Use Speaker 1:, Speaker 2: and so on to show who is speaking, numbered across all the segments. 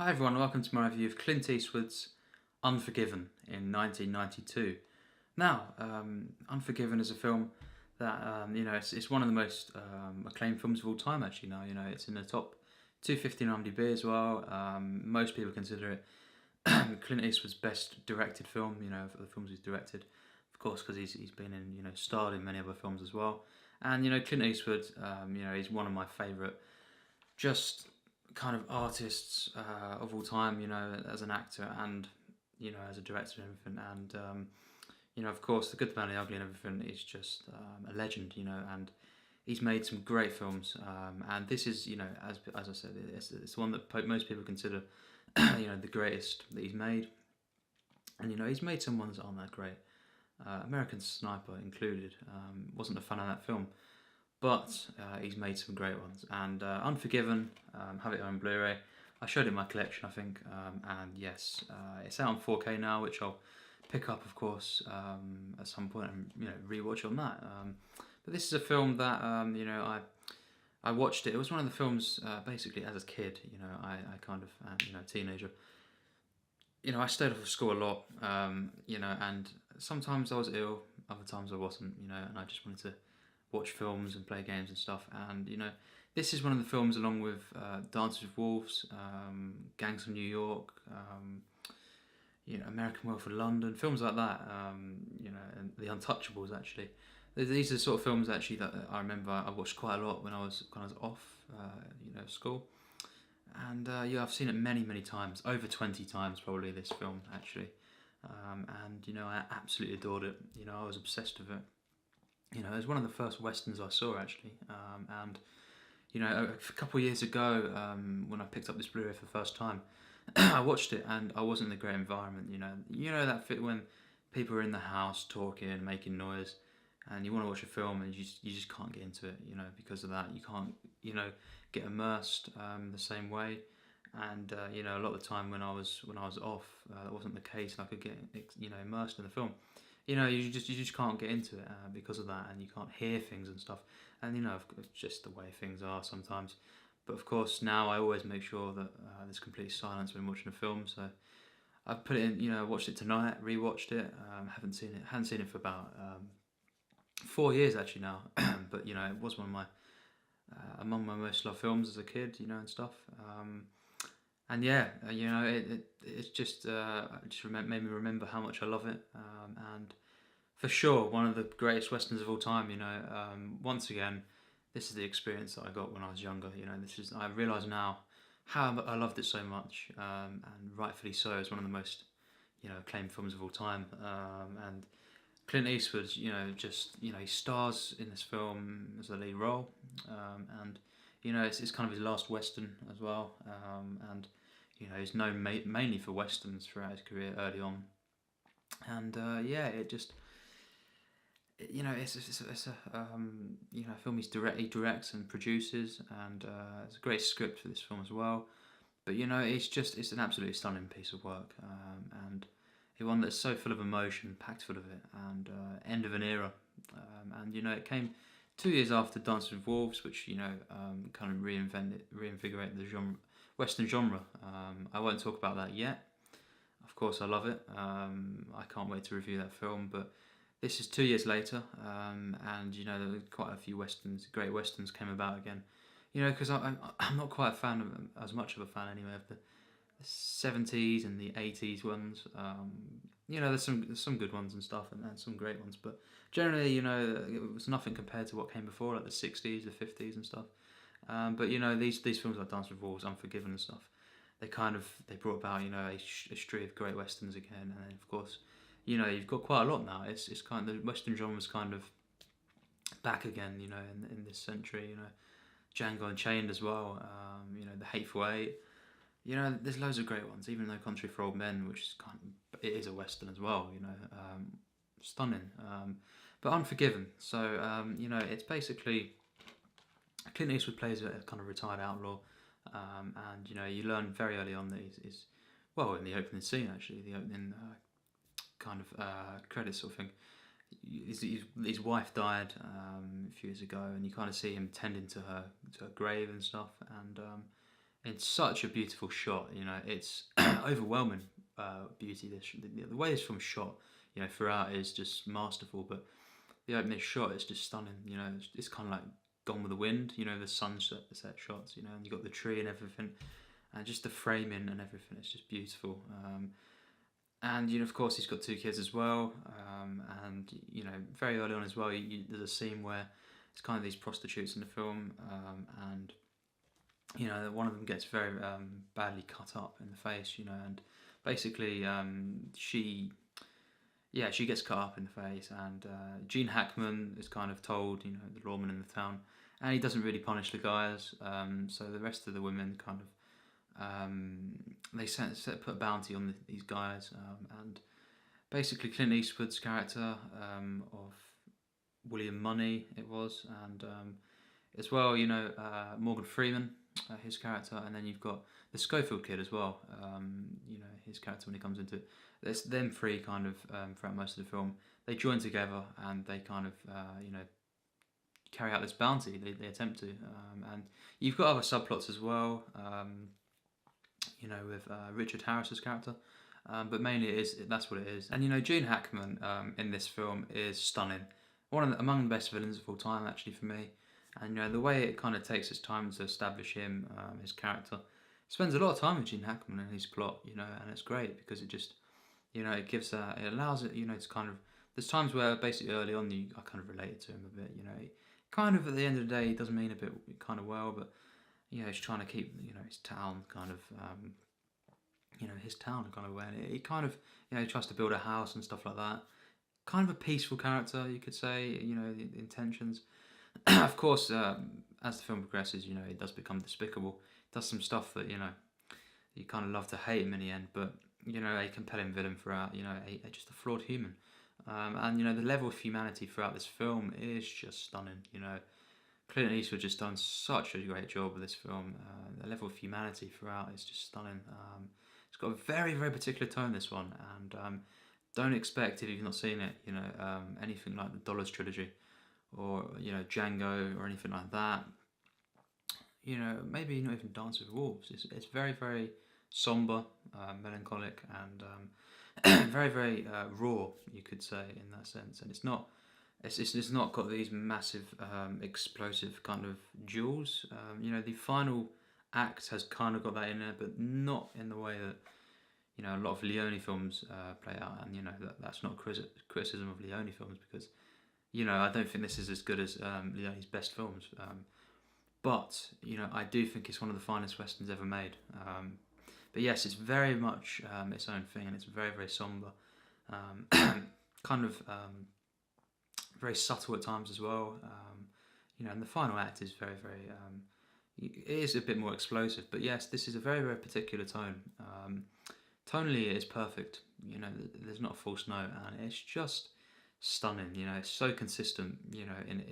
Speaker 1: Hi everyone, welcome to my review of Clint Eastwood's Unforgiven in 1992. Now, Unforgiven is a film that, it's one of the most acclaimed films of all time actually now. It's in the top 250 on IMDb as well. Most people consider it Clint Eastwood's best directed film, of the films he's directed. Of course, because he's been in, starred in many other films as well. And, Clint Eastwood, he's one of my favourite just kind of artists of all time, as an actor and, as a director and everything. And, of course, The Good, the Bad and the Ugly and everything is just a legend, and he's made some great films. And this is, as I said, it's one that most people consider, the greatest that he's made. And, he's made some ones that aren't that great. American Sniper included. Wasn't a fan of that film. But he's made some great ones. And Unforgiven, have it on Blu-ray. I showed it in my collection, I think. And yes, it's out on 4K now, which I'll pick up, of course, at some point and rewatch on that. But this is a film that I watched it. It was one of the films basically as a kid. I kind of teenager. I stayed off of school a lot. And sometimes I was ill, other times I wasn't. And I just wanted to watch films and play games and stuff. And this is one of the films, along with Dances with Wolves, Gangs of New York, American Werewolf in London, films like that. And The Untouchables. Actually, these are the sort of films actually that I remember I watched quite a lot when I was off, school. And I've seen it many times, over 20 times probably. This film actually, and I absolutely adored it. I was obsessed with it. It was one of the first westerns I saw actually, and a couple of years ago, when I picked up this Blu-ray for the first time, I watched it and I wasn't in a great environment. That fit when people are in the house talking, making noise, and you want to watch a film and you just can't get into it. Because of that, you can't get immersed the same way. And a lot of the time when I was off, that wasn't the case. I could get immersed in the film. You just can't get into it because of that, and you can't hear things and stuff. And it's just the way things are sometimes. But of course, now I always make sure that there's complete silence when watching a film. So I put it in. I watched it tonight, rewatched it. Hadn't seen it for about 4 years actually now. But it was one of my among my most loved films as a kid. And stuff. And yeah, it's just made me remember how much I love it, and for sure one of the greatest westerns of all time. Once again, this is the experience that I got when I was younger. I realise now how I loved it so much, and rightfully so. It's one of the most acclaimed films of all time, and Clint Eastwood, he stars in this film as the lead role, and it's kind of his last western as well, and he's known mainly for westerns throughout his career early on, and it just it's a film he directs and produces, and it's a great script for this film as well. But it's an absolutely stunning piece of work, and one that's so full of emotion, packed full of it, and end of an era, and it came 2 years after Dances with Wolves, which kind of reinvigorated the Western genre. I won't talk about that yet. Of course, I love it. I can't wait to review that film. But this is 2 years later, and there were quite a few great westerns came about again. Because I'm not quite a fan of as much of a fan anyway of the 70s and the 80s ones. There's some good ones and stuff, and some great ones. But generally, it was nothing compared to what came before, like the 60s, the 50s and stuff. But these films like Dance with Wolves, Unforgiven and stuff, they brought about a streak of great westerns again, and then of course you've got quite a lot now. It's kind of the western genre's kind of back again, in this century. Django Unchained as well. The Hateful Eight. There's loads of great ones. Even though Country for Old Men, which is it is a western as well. Stunning. But Unforgiven. So it's basically Clint Eastwood plays a kind of retired outlaw, and you learn very early on that he's well, in the opening scene actually, the opening kind of credits sort of thing. His wife died a few years ago, and you kind of see him tending to her grave and stuff, and in such a beautiful shot. You know, it's overwhelming beauty. The way this film's shot, you know, throughout is just masterful. But the opening shot is just stunning. You know, it's kind of like Gone with the Wind. You know, the sunset set shots. You know, and you got the tree and everything, and just the framing and everything. It's just beautiful. And you know, of course, he's got 2 kids as well. And you know, very early on as well, there's a scene where it's kind of these prostitutes in the film, and you know, one of them gets very badly cut up in the face. You know, and basically, she gets cut up in the face, and Gene Hackman is kind of told, you know, the lawman in the town, and he doesn't really punish the guys. So the rest of the women kind of they put a bounty on these guys, and basically Clint Eastwood's character of William Money it was, and as well, you know, Morgan Freeman, his character, and then you've got the Schofield kid as well. You know, his character when he comes into it. There's them 3 kind of throughout most of the film. They join together and they kind of you know, carry out this bounty. They attempt to, and you've got other subplots as well. You know, with Richard Harris's character, but mainly that's what it is. And you know, Gene Hackman in this film is stunning. Among the best villains of all time, actually, for me. And you know, the way it kind of takes its time to establish him, his character, spends a lot of time with Gene Hackman and his plot. You know, and it's great because it just, you know, it allows it, you know, to kind of. There's times where basically early on I kind of related to him a bit. You know, kind of at the end of the day, he does mean a bit kind of well, but you know, he's trying to keep, you know, his town kind of, you know, his town kind of way. And he kind of, you know, he tries to build a house and stuff like that. Kind of a peaceful character, you could say. You know, the intentions. Of course, as the film progresses, you know, it does become despicable. It does some stuff that, you know, you kind of love to hate him in the end, but you know, a compelling villain throughout. You know, just a flawed human. And you know, the level of humanity throughout this film is just stunning. You know, Clint Eastwood just done such a great job with this film. The level of humanity throughout is just stunning. It's got a very, very particular tone, this one, and don't expect, if you've not seen it, you know, anything like the Dollars trilogy, or you know, Django, or anything like that. You know, maybe not even Dance with Wolves. It's very, very somber, melancholic, and very, very raw, you could say, in that sense. And it's not. It's not got these massive explosive kind of duels. You know, the final act has kind of got that in there, but not in the way that, you know, a lot of Leone films play out. And you know, that's not criticism of Leone films, because you know, I don't think this is as good as Leone's best films. But you know, I do think it's one of the finest westerns ever made. But yes, it's very much its own thing, and it's very, very somber. Kind of. Very subtle at times as well, you know, and the final act is very, very. It is a bit more explosive, but yes, this is a very, very particular tone. Tonally, it is perfect. You know, there's not a false note, and it's just stunning. You know, it's so consistent. You know, in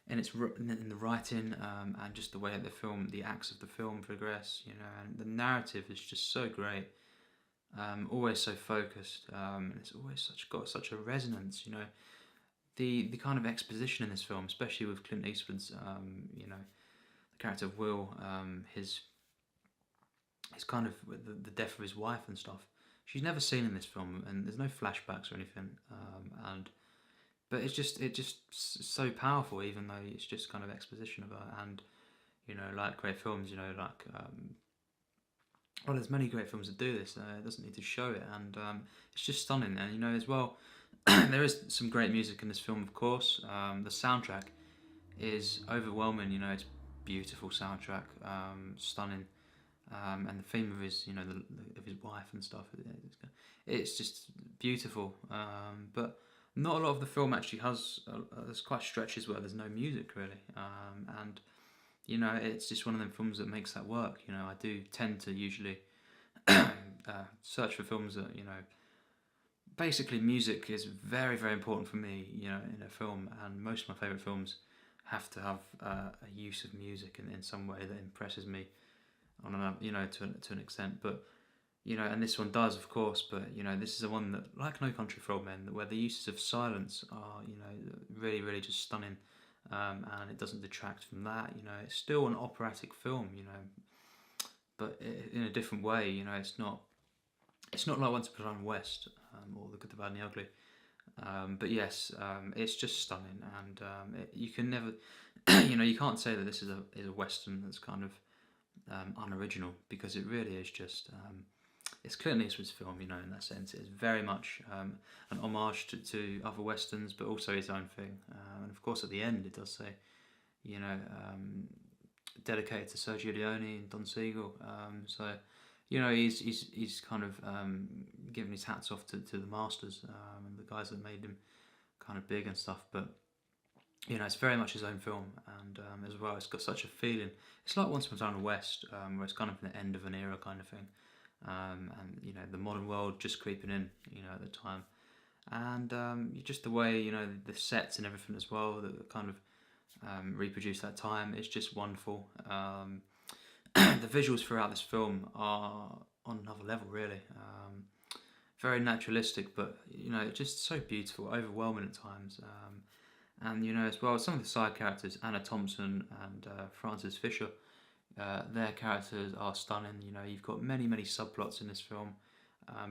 Speaker 1: the writing, and just the way that the acts of the film progress. You know, and the narrative is just so great. Always so focused, and it's always got such a resonance. You know. The kind of exposition in this film, especially with Clint Eastwood's, you know, the character of Will, his kind of the death of his wife and stuff. She's never seen in this film, and there's no flashbacks or anything. But it's just so powerful, even though it's just kind of exposition of her. And you know, like great films, you know, like well, there's many great films that do this. It doesn't need to show it, and it's just stunning. And you know, as well. There is some great music in this film, of course. The soundtrack is overwhelming. You know, it's beautiful soundtrack, stunning, and the theme of his, you know, of his wife and stuff. It's just beautiful. But not a lot of the film actually has. There's quite stretches where there's no music really, and you know, it's just one of them films that makes that work. You know, I do tend to usually search for films that, you know. Basically, music is very, very important for me, you know, in a film, and most of my favourite films have to have a use of music in some way that impresses me on you know, to an extent. But you know, and this one does, of course. But you know, this is the one that, like No Country for Old Men, where the uses of silence are, you know, really, really just stunning, and it doesn't detract from that. You know, it's still an operatic film. You know, but in a different way. You know, it's not like Once Upon a Time in the West, or The Good, the Bad, and the Ugly. But yes, it's just stunning, and you can never, you know, you can't say that this is a western that's kind of unoriginal, because it really is just. It's Clint Eastwood's film, you know, in that sense. It's very much an homage to other westerns, but also his own thing. And of course, at the end, it does say, you know, dedicated to Sergio Leone and Don Siegel. So, you know, he's kind of giving his hats off to the masters and the guys that made him kind of big and stuff. But you know, it's very much his own film, and as well, it's got such a feeling. It's like Once Upon a Time in the West, where it's kind of the end of an era kind of thing, and you know, the modern world just creeping in, you know, at the time, and just the way, you know, the sets and everything as well that kind of reproduce that time. It's just wonderful. The visuals throughout this film are on another level, really. Very naturalistic, but you know, just so beautiful, overwhelming at times. And you know, as well, some of the side characters, Anna Thompson and Frances Fisher, their characters are stunning. You know, you've got many subplots in this film,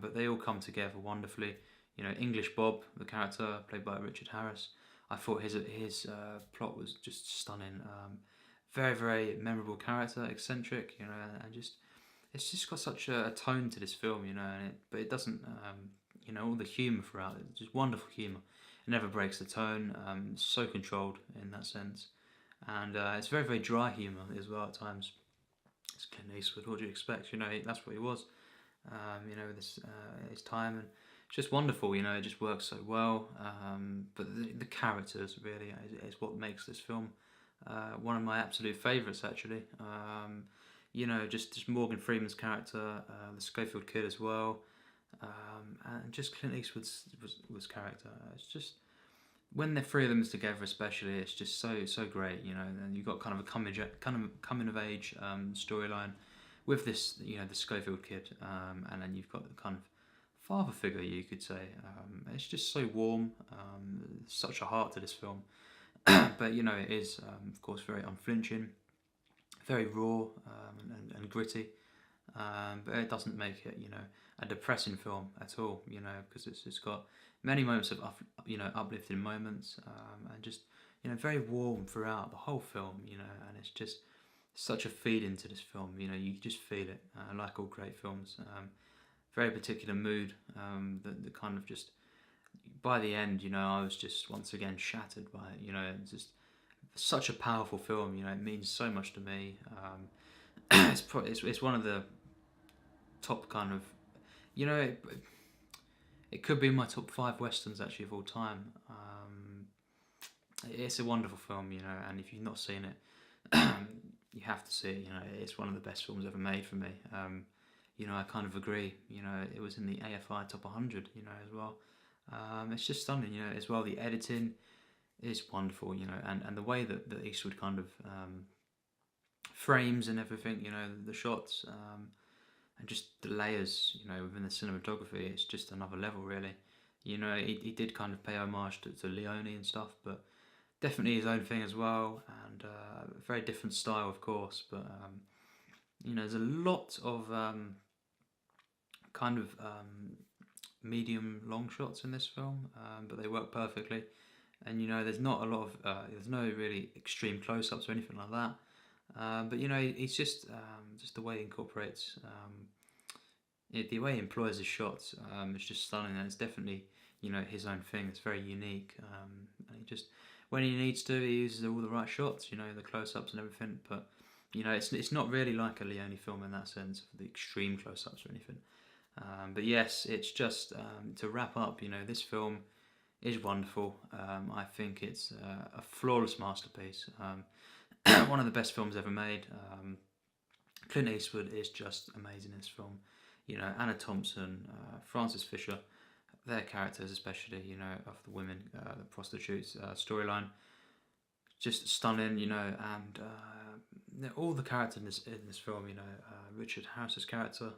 Speaker 1: but they all come together wonderfully. You know, English Bob, the character played by Richard Harris, I thought his plot was just stunning. Very memorable character, eccentric. You know, and just it's just got such a tone to this film. You know, but it doesn't. You know, all the humour throughout it, just wonderful humour. It never breaks the tone. So controlled in that sense, and it's very dry humour as well at times. It's Clint Eastwood. What do you expect? You know, that's what he was. You know, this his time, and it's just wonderful. You know, it just works so well. But the characters really is what makes this film one of my absolute favourites. Actually, you know, just Morgan Freeman's character, the Schofield kid as well, and just Clint Eastwood's was character. It's just when the three of them is together, especially, it's just so great. You know, and you've got kind of a coming of age storyline with this, you know, the Schofield kid, and then you've got the kind of father figure, you could say. It's just so warm, such a heart to this film. But you know, it is of course very unflinching, very raw, and gritty. But it doesn't make it, you know, a depressing film at all. You know, because it's got many moments of uplifting moments, and just, you know, very warm throughout the whole film. You know, and it's just such a feed into this film. You know, you just feel it, like all great films. Very particular mood. That kind of just by the end, you know, I was just once again shattered by it. You know, it's just such a powerful film. You know, it means so much to me. It's one of the top kind of, you know, it could be my top 5 westerns actually of all time. It's a wonderful film, you know, and if you've not seen it, you have to see it. You know, it's one of the best films ever made for me. You know, I kind of agree. You know, it was in the AFI top 100. You know, as well. It's just stunning. You know, as well, the editing is wonderful. You know, and the way that Eastwood kind of frames and everything. You know, the shots. And just the layers, you know, within the cinematography, it's just another level, really. You know, he did kind of pay homage to Leone and stuff, but definitely his own thing as well, and a very different style, of course. But you know, there's a lot of kind of medium long shots in this film, but they work perfectly. And you know, there's not a lot of there's no really extreme close-ups or anything like that. But you know, it's just the way he incorporates, the way he employs his shots. It's just stunning, and it's definitely, you know, his own thing. It's very unique, and he just, when he needs to, he uses all the right shots. You know, the close-ups and everything. But you know, it's not really like a Leone film in that sense, the extreme close-ups or anything. But yes, it's just to wrap up. You know, this film is wonderful. I think it's a flawless masterpiece. One of the best films ever made. Clint Eastwood is just amazing in this film. You know, Anna Thompson, Frances Fisher, their characters especially, you know, of the women, the prostitutes storyline, just stunning, you know, and all the characters in this film, you know, Richard Harris's character,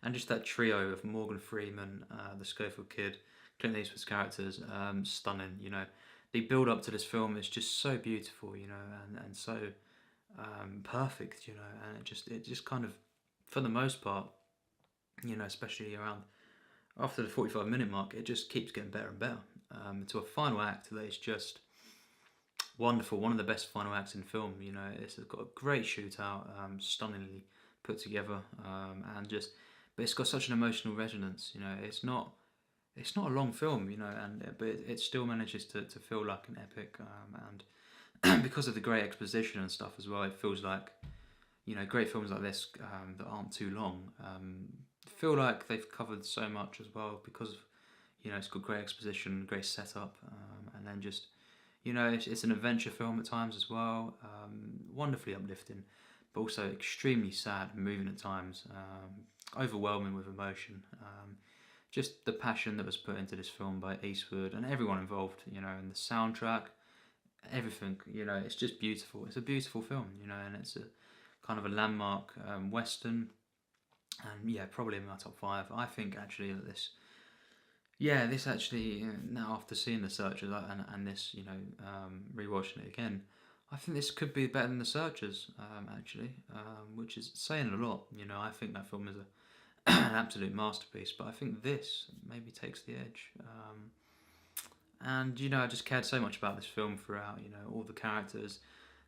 Speaker 1: and just that trio of Morgan Freeman, the Schofield kid, Clint Eastwood's characters, stunning, you know. The build up to this film is just so beautiful, you know, and so perfect, you know, and it just kind of for the most part, you know, especially around after the 45-minute mark, it just keeps getting better and better. To a final act that is just wonderful, one of the best final acts in film. You know, it's got a great shootout, stunningly put together, and just, but it's got such an emotional resonance. You know, it's not a long film, you know, but it still manages to feel like an epic, and because of the great exposition and stuff as well, it feels like, you know, great films like this that aren't too long feel like they've covered so much as well, because of, you know, it's got great exposition, great setup, and then just, you know, it's an adventure film at times as well, wonderfully uplifting, but also extremely sad and moving at times, overwhelming with emotion. Just the passion that was put into this film by Eastwood and everyone involved, you know, and the soundtrack, everything, you know, it's just beautiful. It's a beautiful film, you know, and it's a kind of a landmark Western, and yeah, probably in my top 5. I think actually that this actually, now after seeing The Searchers and this, you know, rewatching it again, I think this could be better than The Searchers, actually, which is saying a lot. You know, I think that film is an absolute masterpiece, but I think this maybe takes the edge. And you know, I just cared so much about this film throughout. You know, all the characters,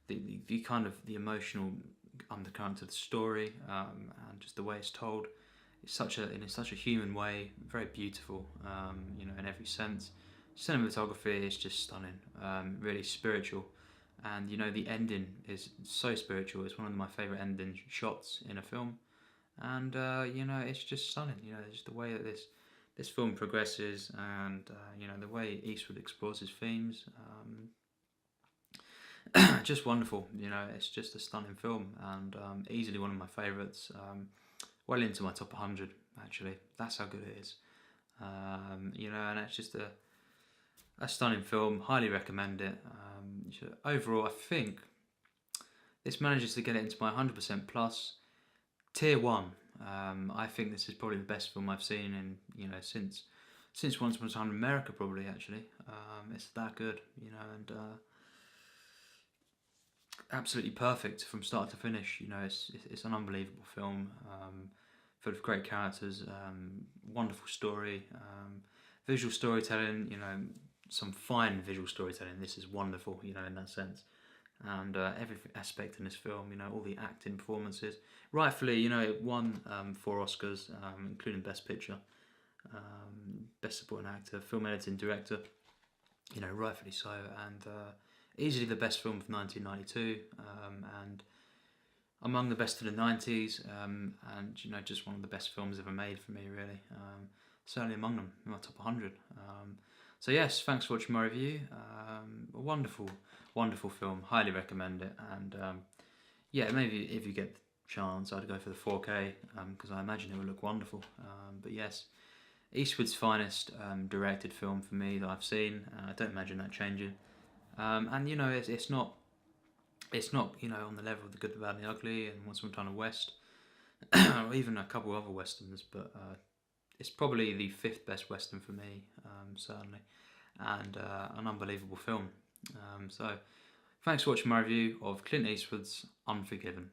Speaker 1: the kind of the emotional undercurrent of the story, and just the way it's told. It's in such a human way, very beautiful. You know, in every sense. Cinematography is just stunning, really spiritual, and you know, the ending is so spiritual. It's one of my favourite ending shots in a film, and you know, it's just stunning. You know, just the way that this film progresses, and you know, the way Eastwood explores his themes, just wonderful. You know, it's just a stunning film, and easily one of my favourites. Well into my top 100, actually. That's how good it is. You know, and it's just a stunning film. Highly recommend it. Overall, I think this manages to get it into my 100% plus. Tier 1. I think this is probably the best film I've seen in, you know, since Once Upon a Time in America, probably, actually. It's that good, you know, and absolutely perfect from start to finish. You know, it's an unbelievable film, full of great characters, wonderful story, visual storytelling. You know, some fine visual storytelling. This is wonderful. You know, in that sense, and every aspect in this film. You know, all the acting performances. Rightfully, you know, it won 4 Oscars, including Best Picture, Best Supporting Actor, Film Editing, Director. You know, rightfully so, and easily the best film of 1992, and among the best of the 90s, and you know, just one of the best films ever made for me, really. Certainly among them, in my top 100. So yes, thanks for watching my review. A wonderful, wonderful film. Highly recommend it, and yeah, maybe if you get the chance, I'd go for the 4K, because I imagine it will look wonderful. But yes, Eastwood's finest directed film for me that I've seen. I don't imagine that changing. And you know, it's not you know, on the level of The Good, the Bad and the Ugly and Once Upon a Time in the West, or even a couple other westerns, but it's probably the 5th best western for me, certainly, and an unbelievable film. So thanks for watching my review of Clint Eastwood's Unforgiven.